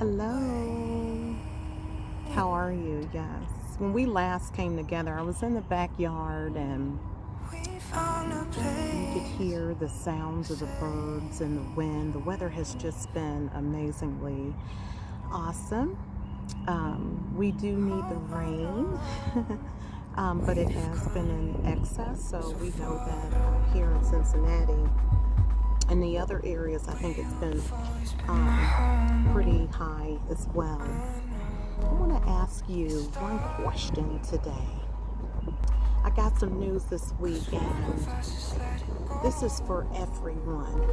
Hello. How are you? Yes. When we last came together, I was in the backyard and you could hear the sounds of the birds and the wind. The weather has just been amazingly awesome. We do need the rain, but it has been in excess. So we know that here in Cincinnati and the other areas, I think it's been pretty high as well. I want to ask you one question today. I got some news this week, and this is for everyone: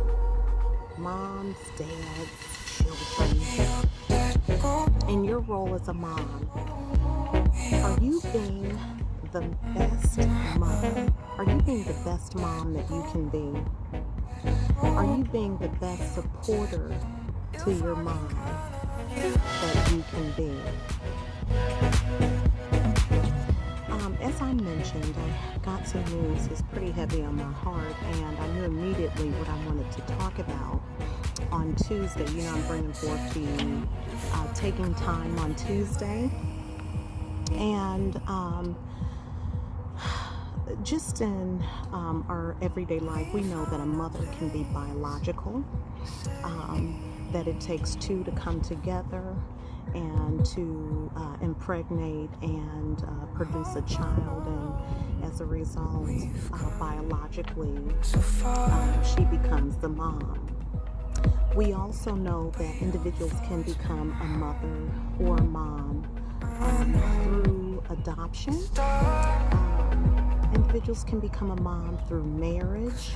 moms, dads, children. In your role as a mom, are you being the best mom? Are you being the best mom that you can be? Are you being the best supporter to your mom that you can be? As I mentioned, I got some news that's pretty heavy on my heart, and I knew immediately what I wanted to talk about on Tuesday. You know, I'm bringing forth the taking time on Tuesday, and just in our everyday life, we know that a mother can be biological, that it takes two to come together and to impregnate and produce a child, and as a result, biologically, she becomes the mom. We also know that individuals can become a mother or a mom through adoption. Individuals can become a mom through marriage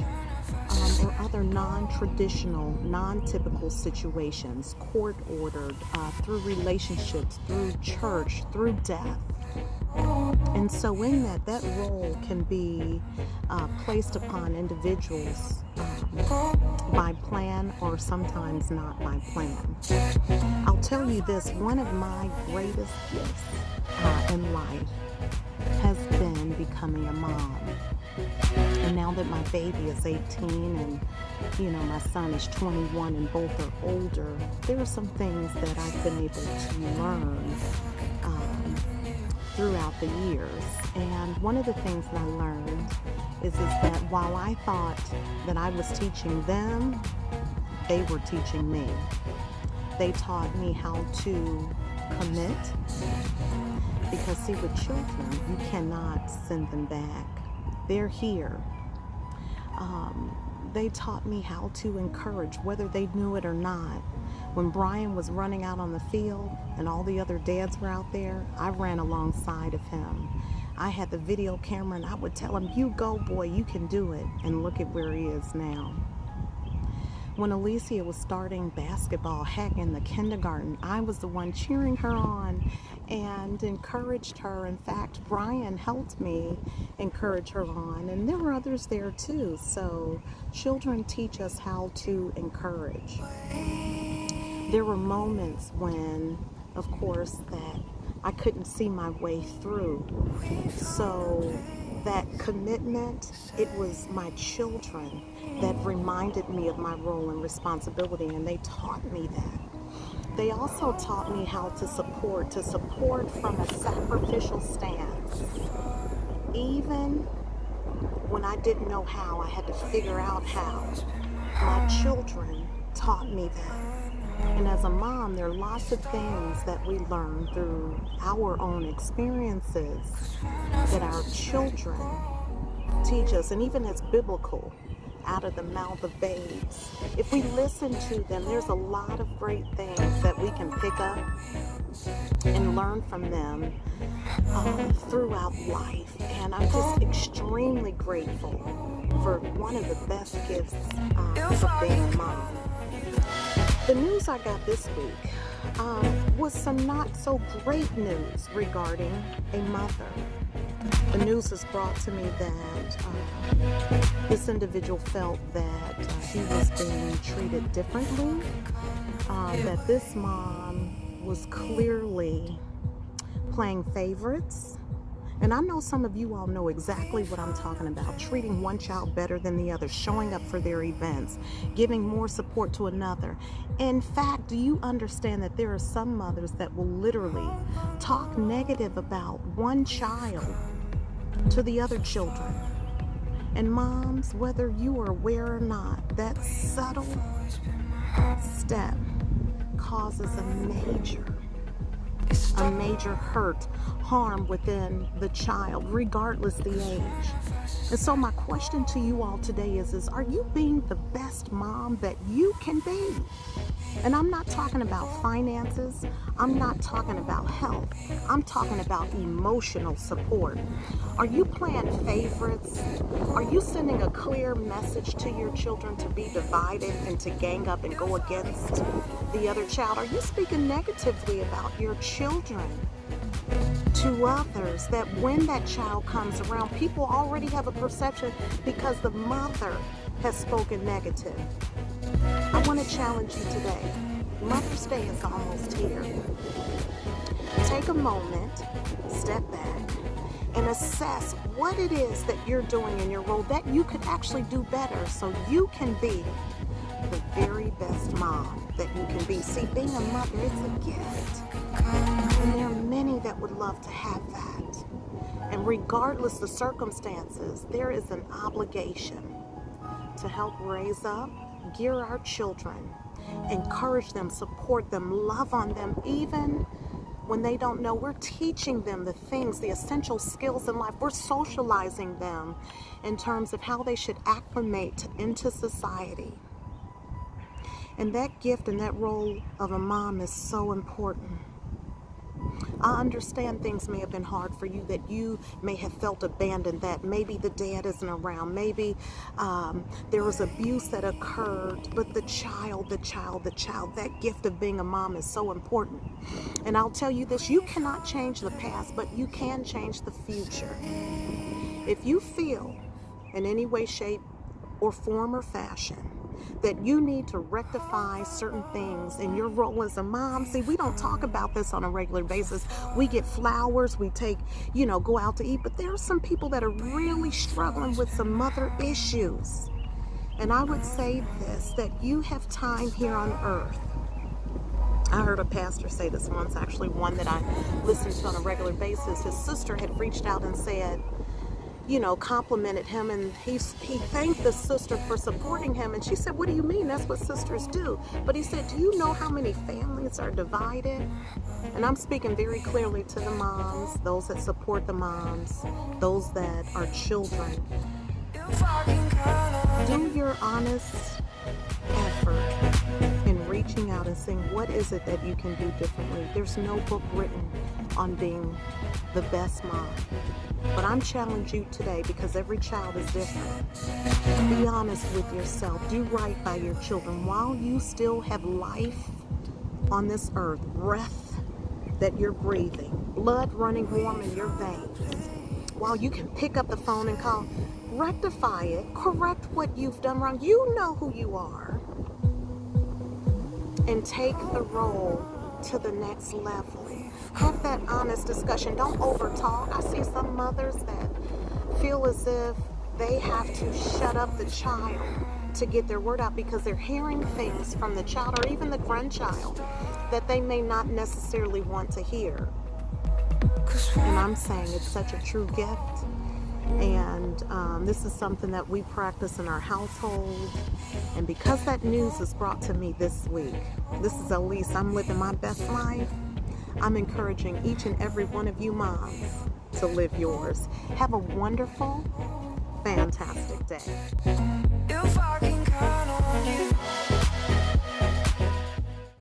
or other non-traditional, non-typical situations, court-ordered, through relationships, through church, through death. And so in that role can be placed upon individuals by plan or sometimes not by plan. I'll tell you this: one of my greatest gifts in life has been becoming a mom. And now that my baby is 18 and, you know, my son is 21 and both are older, there are some things that I've been able to learn throughout the years. And one of the things that I learned is that while I thought that I was teaching them, they were teaching me. They taught me how to commit, because see, with children, you cannot send them back. They're here. They taught me how to encourage, whether they knew it or not. When Brian was running out on the field and all the other dads were out there, I ran alongside of him. I had the video camera and I would tell him, "You go, boy, you can do it." And look at where he is now. When Elyse was starting basketball, heck, in the kindergarten, I was the one cheering her on and encouraged her. In fact, Brian helped me encourage her on, and there were others there too. So children teach us how to encourage. There were moments when, of course, that I couldn't see my way through. So that commitment, it was my children that reminded me of my role and responsibility, and they taught me that. They also taught me how to support from a sacrificial stance. Even when I didn't know how, I had to figure out how. My children taught me that. And as a mom, there are lots of things that we learn through our own experiences that our children teach us, and even it's biblical, out of the mouth of babes. If we listen to them, there's a lot of great things that we can pick up and learn from them throughout life. And I'm just extremely grateful for one of the best gifts of being a mom. The news I got this week was some not so great news regarding a mother. The news has brought to me that this individual felt that he was being treated differently, that this mom was clearly playing favorites, And I know some of you all know exactly what I'm talking about. Treating one child better than the other, showing up for their events, giving more support to another. In fact, do you understand that there are some mothers that will literally talk negative about one child to the other children? And moms, whether you are aware or not, that subtle step causes a major hurt, harm within the child, regardless the age. And so my question to you all today is are you being the best mom that you can be? And I'm not talking about finances. I'm not talking about health. I'm talking about emotional support. Are you playing favorites? Are you sending a clear message to your children to be divided and to gang up and go against the other child? Are you speaking negatively about your children to others, that when that child comes around, people already have a perception because the mother has spoken negative? I want to challenge you today. Mother's Day is almost here. Take a moment, step back, and assess what it is that you're doing in your role that you could actually do better so you can be the very best mom that you can be. See, being a mother, it's a gift. And there are many that would love to have that. And regardless the circumstances, there is an obligation to help raise up, gear our children, encourage them, support them, love on them, even when they don't know. We're teaching them the things, the essential skills in life. We're socializing them in terms of how they should acclimate into society. And that gift and that role of a mom is so important. I understand things may have been hard for you, that you may have felt abandoned, that maybe the dad isn't around, maybe there was abuse that occurred, but the child, that gift of being a mom is so important. And I'll tell you this, you cannot change the past, but you can change the future. If you feel in any way, shape, or form or fashion that you need to rectify certain things in your role as a mom. See, we don't talk about this on a regular basis. We get flowers, we take, go out to eat, but there are some people that are really struggling with some mother issues. And I would say this, that you have time here on earth. I heard a pastor say this once, actually one that I listen to on a regular basis. His sister had reached out and said, complimented him, and he thanked the sister for supporting him. And she said, what do you mean? That's what sisters do. But he said, do you know how many families are divided? And I'm speaking very clearly to the moms, those that support the moms, those that are children. Do your honest effort in reaching out and saying, what is it that you can do differently? There's no book written on being the best mom. But I'm challenging you today, because every child is different. Be honest with yourself. Do right by your children. While you still have life on this earth, breath that you're breathing, blood running warm in your veins, while you can pick up the phone and call, rectify it, correct what you've done wrong. You know who you are. And take the role to the next level. Have that honest discussion. Don't overtalk. I see some mothers that feel as if they have to shut up the child to get their word out, because they're hearing things from the child or even the grandchild that they may not necessarily want to hear. And I'm saying it's such a true gift. And this is something that we practice in our household. And because that news is brought to me this week, this is Elyse, I'm living my best life. I'm encouraging each and every one of you moms to live yours. Have a wonderful, fantastic day. If I can count on you.